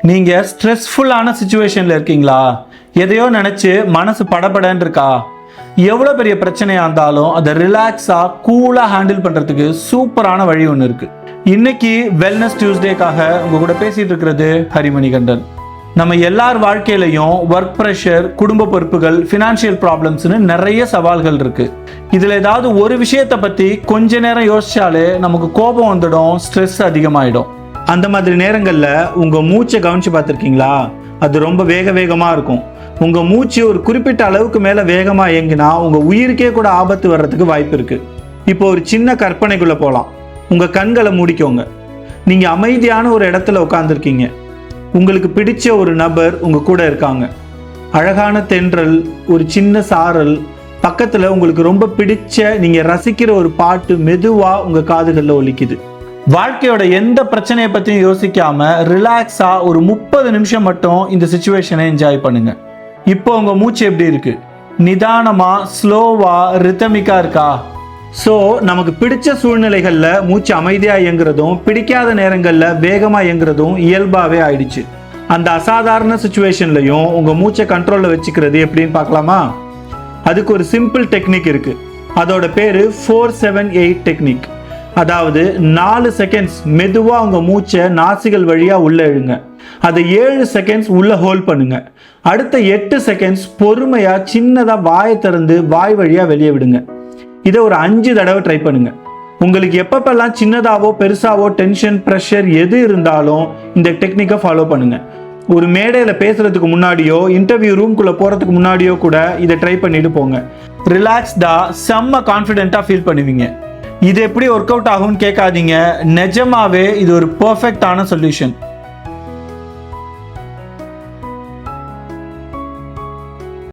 நீங்கள் ஸ்ட்ரெஸ்ஃபுல்லான சுச்சுவேஷனில் இருக்கீங்களா? எதையோ நினச்சி மனசு படபடன்னு இருக்கா? எவ்வளோ பெரிய பிரச்சனையாக இருந்தாலும் அதை ரிலாக்ஸாக கூலாக ஹேண்டில் பண்ணுறதுக்கு சூப்பரான வழி ஒன்று இருக்குது. இன்னைக்கு வெல்னஸ் டியூஸ்டேக்காக உங்கள் கூட பேசிகிட்டு இருக்கிறது ஹரிமணிகண்டன். நம்ம எல்லார் வாழ்க்கையிலையும் ஒர்க் ப்ரெஷர், குடும்ப பொறுப்புகள், ஃபினான்ஷியல் ப்ராப்ளம்ஸ்னு நிறைய சவால்கள் இருக்குது. இதில் ஏதாவது ஒரு விஷயத்தை பற்றி கொஞ்ச நேரம் யோசிச்சாலே நமக்கு கோபம் வந்துடும், ஸ்ட்ரெஸ் அதிகமாகிடும். அந்த மாதிரி நேரங்களில் உங்கள் மூச்சை கவனித்து பார்த்துருக்கீங்களா? அது ரொம்ப வேகமாக இருக்கும். உங்கள் மூச்சு ஒரு குறிப்பிட்ட அளவுக்கு மேலே வேகமாக இயங்கினா உங்கள் உயிருக்கே கூட ஆபத்து வர்றதுக்கு வாய்ப்பு இருக்குது. இப்போ ஒரு சின்ன கற்பனைக்குள்ளே போகலாம். உங்கள் கண்களை மூடிக்கோங்க. நீங்கள் அமைதியான ஒரு இடத்துல உட்காந்துருக்கீங்க. உங்களுக்கு பிடிச்ச ஒரு நபர் உங்கள் கூட இருக்காங்க. அழகான தென்றல், ஒரு சின்ன சாரல், பக்கத்தில் உங்களுக்கு ரொம்ப பிடிச்ச நீங்கள் ரசிக்கிற ஒரு பாட்டு மெதுவாக உங்கள் காதுகளில் ஒலிக்குது. வாழ்க்கையோட எந்த பிரச்சனையை பற்றியும் யோசிக்காமல் ரிலாக்ஸாக ஒரு 30 நிமிஷம் மட்டும் இந்த சுச்சுவேஷனை என்ஜாய் பண்ணுங்க. இப்போ உங்கள் மூச்சு எப்படி இருக்கு? நிதானமாக, ஸ்லோவாக, ரிதமிக்காக இருக்கா? ஸோ நமக்கு பிடிச்ச சூழ்நிலைகளில் மூச்சு அமைதியாக இயங்குறதும், பிடிக்காத நேரங்களில் வேகமாக இயங்குறதும் இயல்பாகவே ஆயிடுச்சு. அந்த அசாதாரண சுச்சுவேஷன்லையும் உங்கள் மூச்சை கண்ட்ரோலில் வச்சுக்கிறது எப்படின்னு பார்க்கலாமா? அதுக்கு ஒரு சிம்பிள் டெக்னிக் இருக்குது. அதோட பேர் 4-7-8 டெக்னிக். அதாவது 4 செகண்ட்ஸ் மெதுவாக உங்கள் மூச்சை நாசிகள் வழியாக உள்ளே இழுங்க. அதை 7 செகண்ட்ஸ் உள்ளே ஹோல்ட் பண்ணுங்க. அடுத்த 8 செகண்ட்ஸ் பொறுமையாக சின்னதாக வாயை திறந்து வாய் வழியாக வெளியே விடுங்க. இதை ஒரு 5 தடவை ட்ரை பண்ணுங்க. உங்களுக்கு எப்பப்பெல்லாம் சின்னதாவோ பெருசாவோ டென்ஷன், ப்ரெஷர் எது இருந்தாலும் இந்த டெக்னிக்கை ஃபாலோ பண்ணுங்க. ஒரு மேடையில் பேசுறதுக்கு முன்னாடியோ, இன்டர்வியூ ரூம்குள்ளே போகிறதுக்கு முன்னாடியோ கூட இதை ட்ரை பண்ணிட்டு போங்க. ரிலாக்ஸ்டாக, செம்ம கான்ஃபிடென்ட்டாக ஃபீல் பண்ணுவீங்க. இது எப்படி ஒர்க் அவுட் ஆகும்னு கேட்காதீங்க. நிஜமாவே இது ஒரு பர்ஃபெக்டான சொல்யூஷன்.